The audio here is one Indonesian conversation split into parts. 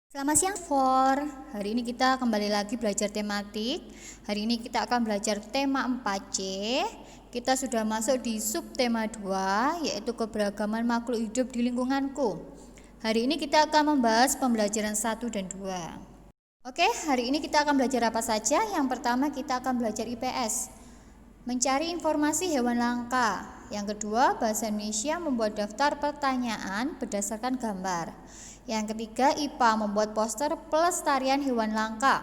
Selamat siang For. Hari ini kita kembali lagi belajar tematik. Hari ini kita akan belajar tema 4C. Kita sudah masuk di subtema 2, yaitu keberagaman makhluk hidup di lingkunganku. Hari ini kita akan membahas pembelajaran 1 dan 2. Oke, hari ini kita akan belajar apa saja? Yang pertama kita akan belajar IPS, mencari informasi hewan langka. Yang kedua, bahasa Indonesia membuat daftar pertanyaan berdasarkan gambar. Yang ketiga, IPA membuat poster pelestarian hewan langka.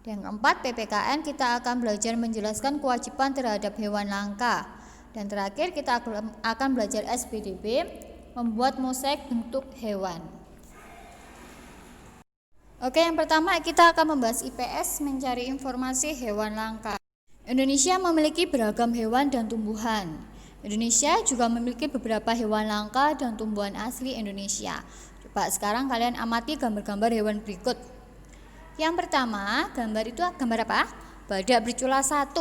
Dan yang keempat, PPKN kita akan belajar menjelaskan kewajiban terhadap hewan langka. Dan terakhir kita akan belajar SPDB membuat mosaik bentuk hewan. Oke, yang pertama kita akan membahas IPS, mencari informasi hewan langka. Indonesia memiliki beragam hewan dan tumbuhan. Indonesia juga memiliki beberapa hewan langka dan tumbuhan asli Indonesia. Coba sekarang kalian amati gambar-gambar hewan berikut. Yang pertama, gambar itu gambar apa? Badak bercula 1.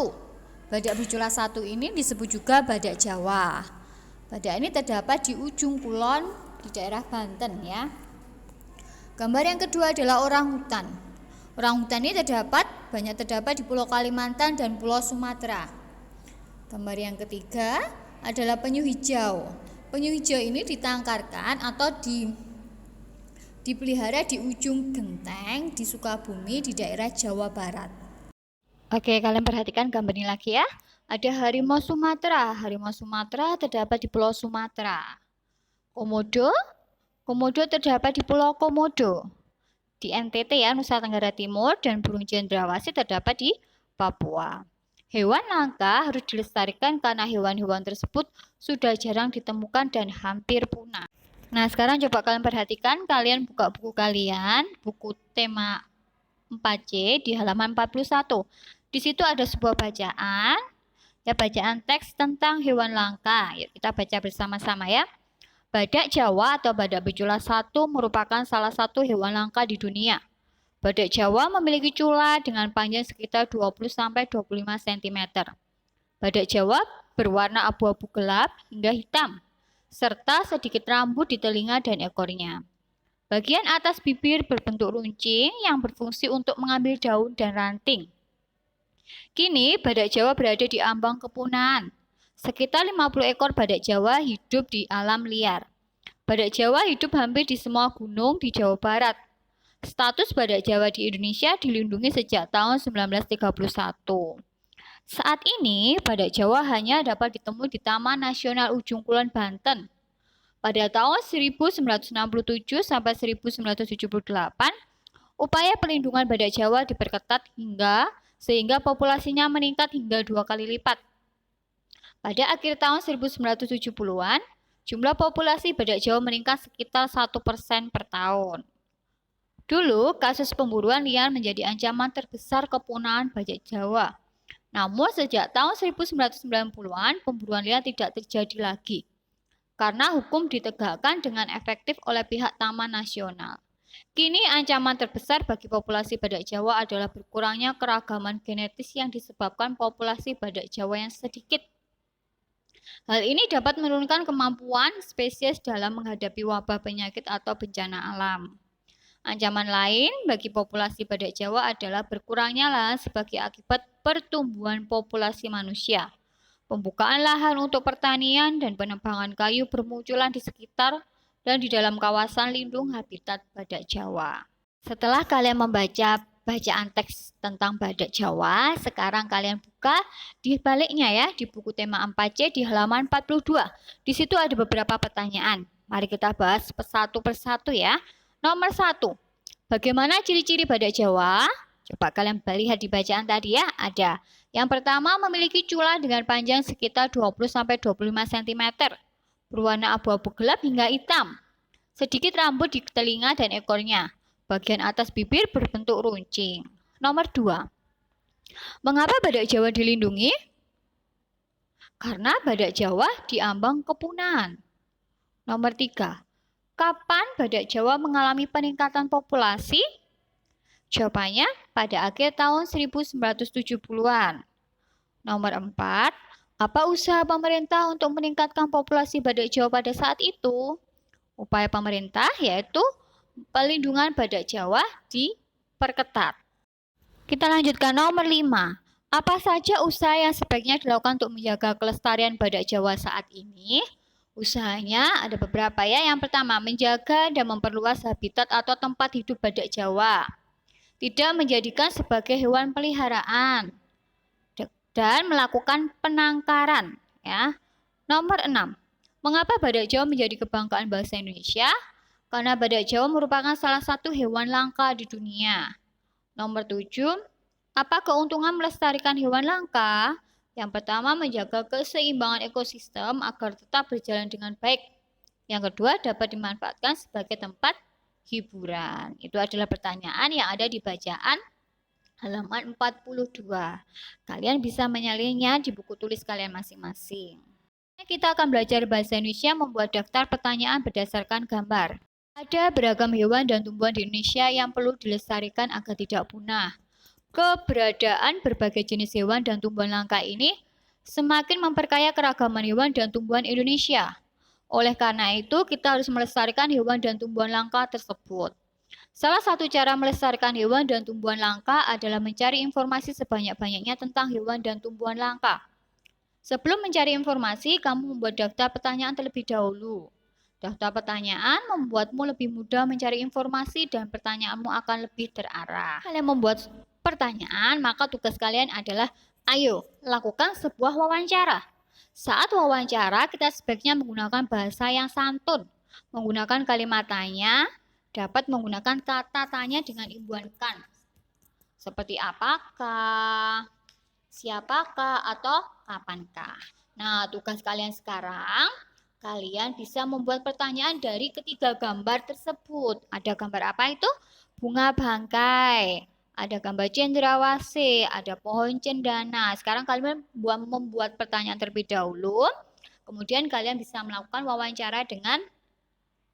Badak bercula 1 ini disebut juga badak Jawa. Badak ini terdapat di ujung kulon di daerah Banten ya. Gambar yang kedua adalah orangutan. Orangutan ini banyak terdapat di Pulau Kalimantan dan Pulau Sumatera. Gambar yang ketiga adalah penyu hijau. Penyu hijau ini ditangkarkan atau dipelihara di ujung genteng di Sukabumi di daerah Jawa Barat. Oke, kalian perhatikan gambar ini lagi ya. Ada harimau Sumatera. Harimau Sumatera terdapat di Pulau Sumatera. Komodo terdapat di Pulau Komodo di NTT ya, Nusa Tenggara Timur, dan burung cendrawasih terdapat di Papua. Hewan langka harus dilestarikan karena hewan-hewan tersebut sudah jarang ditemukan dan hampir punah. Nah, sekarang coba kalian perhatikan, kalian buka buku kalian, buku tema 4C di halaman 41. Di situ ada sebuah bacaan, ya bacaan teks tentang hewan langka. Yuk kita baca bersama-sama ya. Badak Jawa atau badak bercula 1 merupakan salah satu hewan langka di dunia. Badak Jawa memiliki cula dengan panjang sekitar 20-25 cm. Badak Jawa berwarna abu-abu gelap hingga hitam, serta sedikit rambut di telinga dan ekornya. Bagian atas bibir berbentuk runcing yang berfungsi untuk mengambil daun dan ranting. Kini badak Jawa berada di ambang kepunahan. Sekitar 50 ekor badak Jawa hidup di alam liar. Badak Jawa hidup hampir di semua gunung di Jawa Barat. Status badak Jawa di Indonesia dilindungi sejak tahun 1931. Saat ini, badak Jawa hanya dapat ditemui di Taman Nasional Ujung Kulon, Banten. Pada tahun 1967 sampai 1978, upaya pelindungan badak Jawa diperketat sehingga populasinya meningkat hingga 2 kali lipat. Pada akhir tahun 1970-an, jumlah populasi badak Jawa meningkat sekitar 1% per tahun. Dulu, kasus pemburuan liar menjadi ancaman terbesar kepunahan badak Jawa. Namun, sejak tahun 1990-an, pemburuan liar tidak terjadi lagi karena hukum ditegakkan dengan efektif oleh pihak Taman Nasional. Kini, ancaman terbesar bagi populasi badak Jawa adalah berkurangnya keragaman genetis yang disebabkan populasi badak Jawa yang sedikit. Hal ini dapat menurunkan kemampuan spesies dalam menghadapi wabah penyakit atau bencana alam. Ancaman lain bagi populasi badak Jawa adalah berkurangnya lahan sebagai akibat pertumbuhan populasi manusia. Pembukaan lahan untuk pertanian dan penebangan kayu bermunculan di sekitar dan di dalam kawasan lindung habitat badak Jawa. Setelah kalian membaca bacaan teks tentang badak Jawa, sekarang kalian buka di baliknya ya, di buku tema 4C di halaman 42. Di situ ada beberapa pertanyaan. Mari kita bahas satu persatu ya. Nomor 1, bagaimana ciri-ciri badak Jawa? Coba kalian lihat di bacaan tadi ya, ada. Yang pertama, memiliki cula dengan panjang sekitar 20-25 cm, berwarna abu-abu gelap hingga hitam. Sedikit rambut di telinga dan ekornya. Bagian atas bibir berbentuk runcing. Nomor 2, mengapa badak Jawa dilindungi? Karena badak Jawa diambang kepunahan. Nomor 3, kapan badak Jawa mengalami peningkatan populasi? Jawabannya pada akhir tahun 1970-an. Nomor 4, apa usaha pemerintah untuk meningkatkan populasi badak Jawa pada saat itu? Upaya pemerintah yaitu pelindungan badak Jawa diperketat. Kita lanjutkan nomor 5. Apa saja usaha yang sebaiknya dilakukan untuk menjaga kelestarian badak Jawa saat ini? Usahanya ada beberapa ya. Yang pertama, menjaga dan memperluas habitat atau tempat hidup badak Jawa. Tidak menjadikan sebagai hewan peliharaan. Dan melakukan penangkaran. Ya. Nomor 6. Mengapa badak Jawa menjadi kebanggaan bangsa Indonesia? Karena badak Jawa merupakan salah satu hewan langka di dunia. Nomor 7. Apa keuntungan melestarikan hewan langka? Yang pertama, menjaga keseimbangan ekosistem agar tetap berjalan dengan baik. Yang kedua, dapat dimanfaatkan sebagai tempat hiburan. Itu adalah pertanyaan yang ada di bacaan halaman 42. Kalian bisa menyalinnya di buku tulis kalian masing-masing. Kita akan belajar bahasa Indonesia membuat daftar pertanyaan berdasarkan gambar. Ada beragam hewan dan tumbuhan di Indonesia yang perlu dilestarikan agar tidak punah. Keberadaan berbagai jenis hewan dan tumbuhan langka ini semakin memperkaya keragaman hewan dan tumbuhan Indonesia. Oleh karena itu, kita harus melestarikan hewan dan tumbuhan langka tersebut. Salah satu cara melestarikan hewan dan tumbuhan langka adalah mencari informasi sebanyak-banyaknya tentang hewan dan tumbuhan langka. Sebelum mencari informasi, kamu membuat daftar pertanyaan terlebih dahulu. Daftar pertanyaan membuatmu lebih mudah mencari informasi dan pertanyaanmu akan lebih terarah. Kalian membuat pertanyaan, maka tugas kalian adalah, ayo, lakukan sebuah wawancara. Saat wawancara, kita sebaiknya menggunakan bahasa yang santun. Menggunakan kalimat tanya, dapat menggunakan kata tanya dengan imbuhan kan. Seperti apakah, siapakah, atau kapankah. Nah, tugas kalian sekarang, kalian bisa membuat pertanyaan dari ketiga gambar tersebut. Ada gambar apa itu? Bunga bangkai. Ada gambar cendrawasih, ada pohon cendana. Sekarang kalian membuat pertanyaan terlebih dahulu. Kemudian kalian bisa melakukan wawancara dengan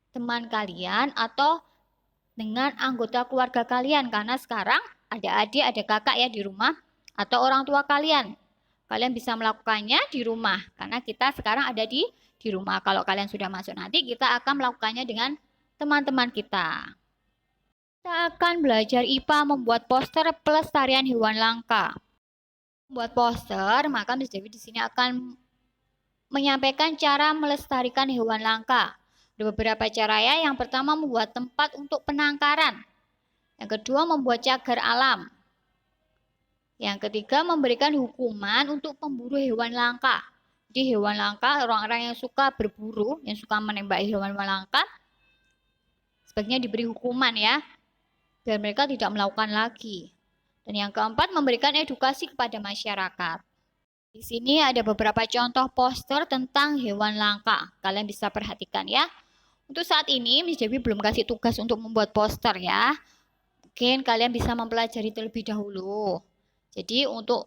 teman kalian atau dengan anggota keluarga kalian. Karena sekarang ada adik, ada kakak ya di rumah. Atau orang tua kalian. Kalian bisa melakukannya di rumah. Karena kita sekarang ada di rumah. Kalau kalian sudah masuk nanti, kita akan melakukannya dengan teman-teman kita. Kita akan belajar IPA membuat poster pelestarian hewan langka. Membuat poster, maka Miss Dewi di sini akan menyampaikan cara melestarikan hewan langka. Ada beberapa cara ya. Yang pertama, membuat tempat untuk penangkaran. Yang kedua, membuat cagar alam. Yang ketiga, memberikan hukuman untuk pemburu hewan langka. Jadi hewan langka, orang-orang yang suka berburu, yang suka menembak hewan langka, sebaiknya diberi hukuman ya. Biar mereka tidak melakukan lagi. Dan yang keempat, memberikan edukasi kepada masyarakat. Di sini ada beberapa contoh poster tentang hewan langka. Kalian bisa perhatikan ya. Untuk saat ini, Miss Dewi belum kasih tugas untuk membuat poster ya. Mungkin kalian bisa mempelajari terlebih dahulu. Jadi untuk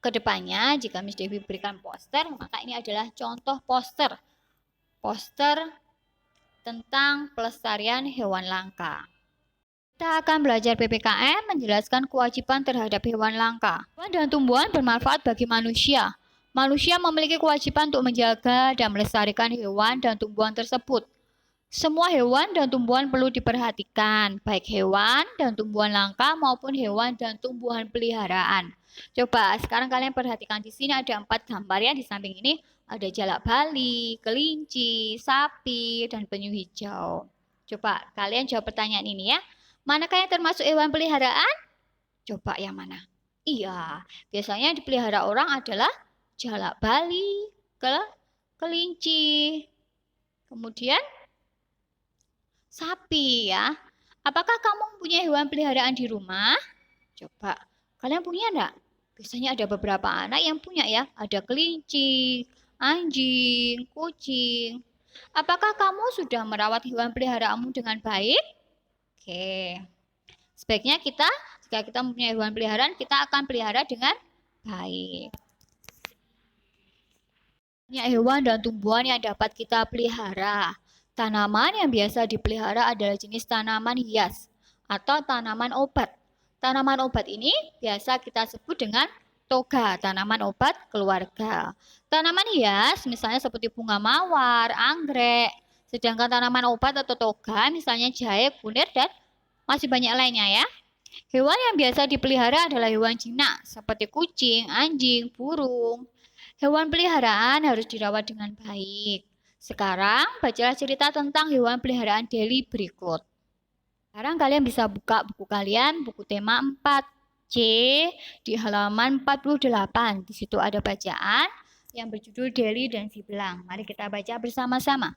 kedepannya, jika Miss Dewi berikan poster, maka ini adalah contoh poster. Poster tentang pelestarian hewan langka. Kita akan belajar PPKN menjelaskan kewajiban terhadap hewan langka. Hewan dan tumbuhan bermanfaat bagi manusia. Manusia memiliki kewajiban untuk menjaga dan melestarikan hewan dan tumbuhan tersebut. Semua hewan dan tumbuhan perlu diperhatikan, baik hewan dan tumbuhan langka maupun hewan dan tumbuhan peliharaan. Coba sekarang kalian perhatikan di sini ada 4 gambar ya. Di samping ini ada jalak bali, kelinci, sapi, dan penyu hijau. Coba kalian jawab pertanyaan ini ya. Manakah yang termasuk hewan peliharaan? Coba yang mana? Iya, biasanya yang dipelihara orang adalah jalak bali, kelinci, kemudian sapi ya. Apakah kamu mempunyai hewan peliharaan di rumah? Coba, kalian punya enggak? Biasanya ada beberapa anak yang punya ya. Ada kelinci, anjing, kucing. Apakah kamu sudah merawat hewan peliharaanmu dengan baik? Oke. Sebaiknya jika kita mempunyai hewan peliharaan, kita akan pelihara dengan baik. Banyak hewan dan tumbuhan yang dapat kita pelihara. Tanaman yang biasa dipelihara adalah jenis tanaman hias atau tanaman obat. Tanaman obat ini biasa kita sebut dengan toga, tanaman obat keluarga. Tanaman hias misalnya seperti bunga mawar, anggrek, Sedangkan tanaman obat atau toga, misalnya jahe, kunir, dan masih banyak lainnya ya. Hewan yang biasa dipelihara adalah hewan jinak, seperti kucing, anjing, burung. Hewan peliharaan harus dirawat dengan baik. Sekarang, bacalah cerita tentang hewan peliharaan Deli berikut. Sekarang kalian bisa buka buku kalian, buku tema 4C di halaman 48. Di situ ada bacaan yang berjudul Deli dan si Belang. Mari kita baca bersama-sama.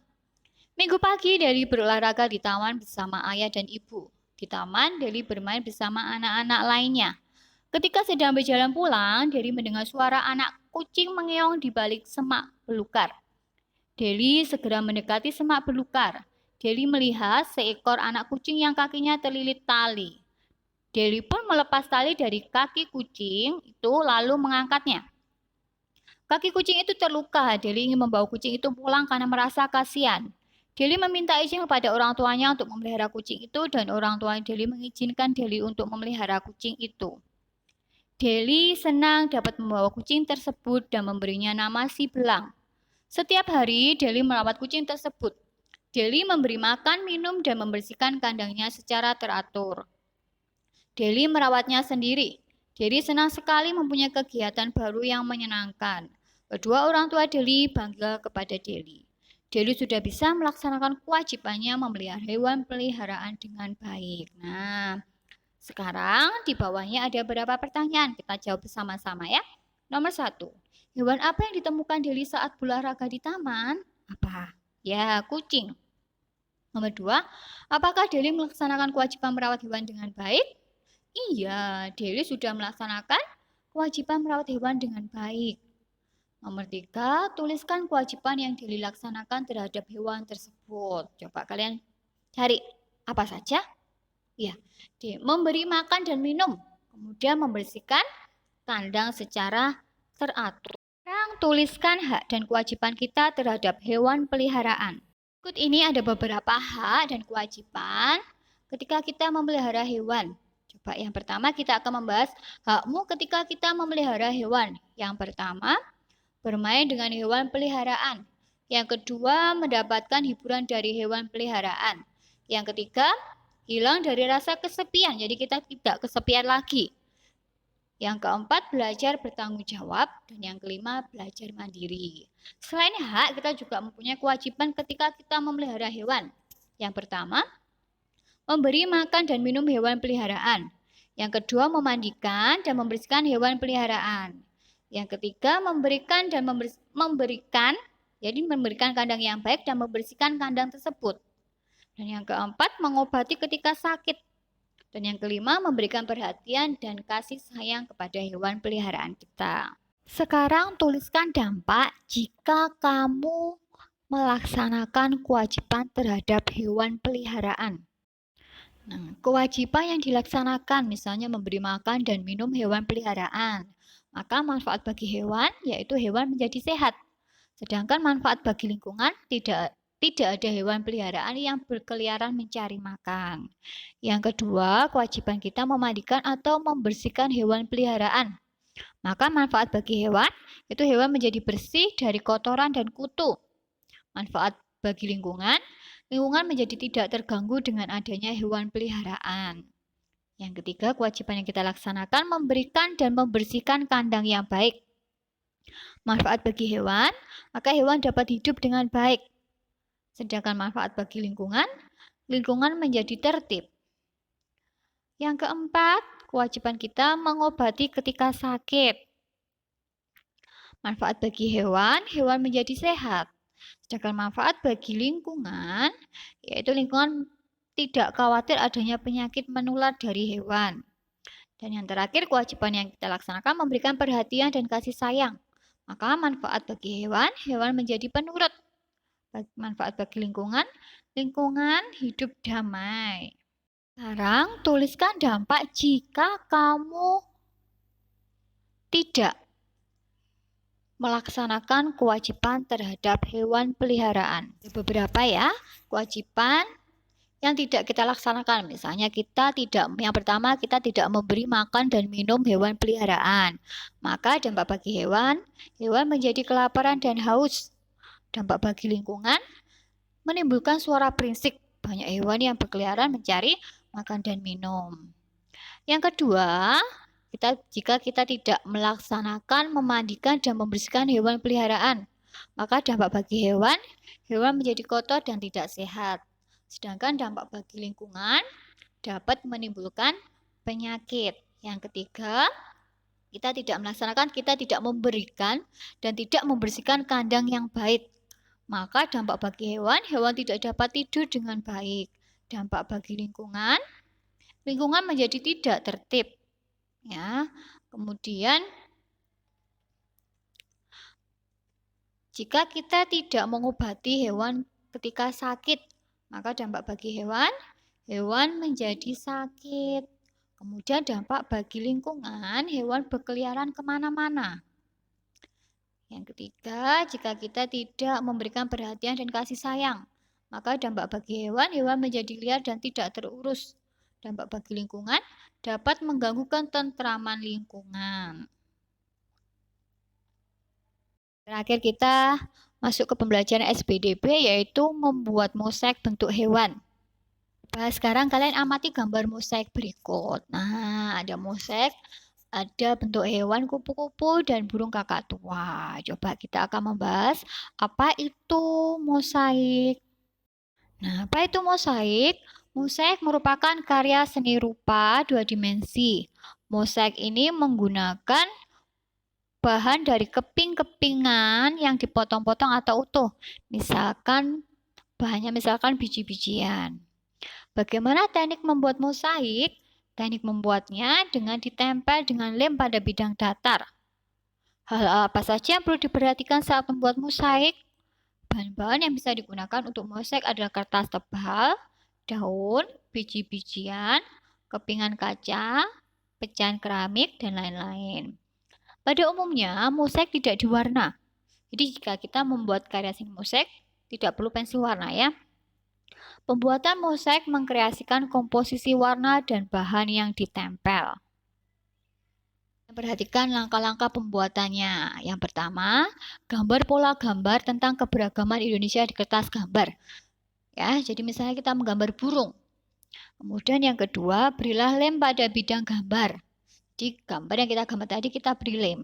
Minggu pagi, Deli berolahraga di taman bersama ayah dan ibu. Di taman, Deli bermain bersama anak-anak lainnya. Ketika sedang berjalan pulang, Deli mendengar suara anak kucing mengeong di balik semak belukar. Deli segera mendekati semak belukar. Deli melihat seekor anak kucing yang kakinya terlilit tali. Deli pun melepas tali dari kaki kucing itu lalu mengangkatnya. Kaki kucing itu terluka. Deli ingin membawa kucing itu pulang karena merasa kasihan. Deli meminta izin kepada orang tuanya untuk memelihara kucing itu dan orang tua Deli mengizinkan Deli untuk memelihara kucing itu. Deli senang dapat membawa kucing tersebut dan memberinya nama si Belang. Setiap hari Deli merawat kucing tersebut. Deli memberi makan, minum, dan membersihkan kandangnya secara teratur. Deli merawatnya sendiri. Deli senang sekali mempunyai kegiatan baru yang menyenangkan. Kedua orang tua Deli bangga kepada Deli. Deli sudah bisa melaksanakan kewajibannya memelihara hewan peliharaan dengan baik. Nah, sekarang di bawahnya ada beberapa pertanyaan. Kita jawab bersama-sama ya. Nomor 1. Hewan apa yang ditemukan Deli saat berolahraga di taman? Apa? Ya, kucing. Nomor 2. Apakah Deli melaksanakan kewajiban merawat hewan dengan baik? Iya, Deli sudah melaksanakan kewajiban merawat hewan dengan baik. Nomor 3, tuliskan kewajiban yang Deli laksanakan terhadap hewan tersebut. Coba kalian cari apa saja? Ya, memberi makan dan minum, kemudian membersihkan kandang secara teratur. Sekarang tuliskan hak dan kewajiban kita terhadap hewan peliharaan. Berikut ini ada beberapa hak dan kewajiban ketika kita memelihara hewan. Coba yang pertama kita akan membahas hakmu ketika kita memelihara hewan. Yang pertama, bermain dengan hewan peliharaan. Yang kedua, mendapatkan hiburan dari hewan peliharaan. Yang ketiga, hilang dari rasa kesepian, jadi kita tidak kesepian lagi. Yang keempat, belajar bertanggung jawab. Dan yang kelima, belajar mandiri. Selain hak, kita juga mempunyai kewajiban ketika kita memelihara hewan. Yang pertama, memberi makan dan minum hewan peliharaan. Yang kedua, memandikan dan membersihkan hewan peliharaan. Yang ketiga, memberikan kandang yang baik dan membersihkan kandang tersebut. Dan yang keempat, mengobati ketika sakit. Dan yang kelima, memberikan perhatian dan kasih sayang kepada hewan peliharaan kita. Sekarang tuliskan dampak jika kamu melaksanakan kewajiban terhadap hewan peliharaan. Nah, kewajiban yang dilaksanakan misalnya memberi makan dan minum hewan peliharaan. Maka manfaat bagi hewan yaitu hewan menjadi sehat. Sedangkan manfaat bagi lingkungan tidak ada hewan peliharaan yang berkeliaran mencari makan. Yang kedua, kewajiban kita memandikan atau membersihkan hewan peliharaan. Maka manfaat bagi hewan itu hewan menjadi bersih dari kotoran dan kutu. Manfaat bagi lingkungan menjadi tidak terganggu dengan adanya hewan peliharaan. Yang ketiga, kewajiban yang kita laksanakan memberikan dan membersihkan kandang yang baik. Manfaat bagi hewan, maka hewan dapat hidup dengan baik. Sedangkan manfaat bagi lingkungan menjadi tertib. Yang keempat, kewajiban kita mengobati ketika sakit. Manfaat bagi hewan menjadi sehat. Sedangkan manfaat bagi lingkungan, yaitu lingkungan tidak khawatir adanya penyakit menular dari hewan. Dan yang terakhir, kewajiban yang kita laksanakan memberikan perhatian dan kasih sayang. Maka manfaat bagi hewan menjadi penurut. Manfaat bagi lingkungan hidup damai. Sekarang tuliskan dampak jika kamu tidak melaksanakan kewajiban terhadap hewan peliharaan. Beberapa ya, kewajiban yang tidak kita laksanakan. Misalnya yang pertama kita tidak memberi makan dan minum hewan peliharaan. Maka dampak bagi hewan menjadi kelaparan dan haus. Dampak bagi lingkungan menimbulkan suara berisik. Banyak hewan yang berkeliaran mencari makan dan minum. Yang kedua, jika kita tidak melaksanakan, memandikan, dan membersihkan hewan peliharaan, maka dampak bagi hewan menjadi kotor dan tidak sehat. Sedangkan dampak bagi lingkungan dapat menimbulkan penyakit. Yang ketiga, kita tidak melaksanakan, kita tidak memberikan dan tidak membersihkan kandang yang baik. Maka dampak bagi hewan tidak dapat tidur dengan baik. Dampak bagi lingkungan menjadi tidak tertib. Ya. Kemudian jika kita tidak mengobati hewan ketika sakit, maka dampak bagi hewan menjadi sakit. Kemudian dampak bagi lingkungan, hewan berkeliaran kemana-mana. Yang ketiga, jika kita tidak memberikan perhatian dan kasih sayang, maka dampak bagi hewan menjadi liar dan tidak terurus. Dampak bagi lingkungan dapat mengganggu ketentraman lingkungan. Terakhir kita masuk ke pembelajaran SPDB, yaitu membuat mosaik bentuk hewan. Sekarang kalian amati gambar mosaik berikut. Nah, ada mosaik, ada bentuk hewan, kupu-kupu, dan burung kakak tua. Coba kita akan membahas apa itu mosaik. Nah, apa itu mosaik? Mosaik merupakan karya seni rupa 2 dimensi. Mosaik ini menggunakan bahan dari keping-kepingan yang dipotong-potong atau utuh. Bahannya misalkan biji-bijian. Bagaimana teknik membuat mosaik? Teknik membuatnya dengan ditempel dengan lem pada bidang datar. Hal apa saja yang perlu diperhatikan saat membuat mosaik? Bahan-bahan yang bisa digunakan untuk mosaik adalah kertas tebal, daun, biji-bijian, kepingan kaca, pecahan keramik, dan lain-lain. Pada umumnya, mosaik tidak diwarna. Jadi jika kita membuat karya seni mosaik, tidak perlu pensil warna ya. Pembuatan mosaik mengkreasikan komposisi warna dan bahan yang ditempel. Perhatikan langkah-langkah pembuatannya. Yang pertama, gambar pola gambar tentang keberagaman Indonesia di kertas gambar. Ya, jadi misalnya kita menggambar burung. Kemudian yang kedua, berilah lem pada bidang gambar. Di gambar yang kita gambar tadi kita beri lem.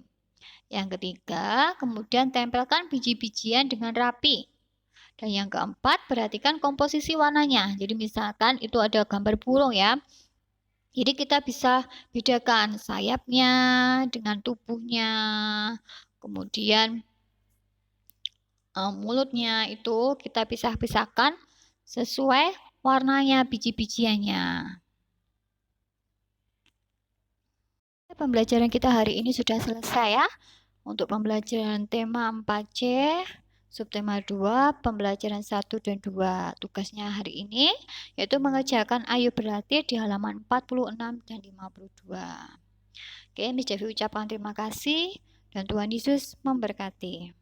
Yang ketiga, kemudian tempelkan biji-bijian dengan rapi. Dan yang keempat, perhatikan komposisi warnanya. Jadi misalkan itu ada gambar burung ya. Jadi kita bisa bedakan sayapnya dengan tubuhnya. Kemudian mulutnya itu kita pisah-pisahkan sesuai warnanya, biji-bijiannya. Pembelajaran kita hari ini sudah selesai ya. Untuk pembelajaran tema 4C, subtema 2, pembelajaran 1 dan 2. Tugasnya hari ini yaitu mengerjakan ayo berlatih di halaman 46 dan 52. Oke, Miss Devi ucapkan terima kasih dan Tuhan Yesus memberkati.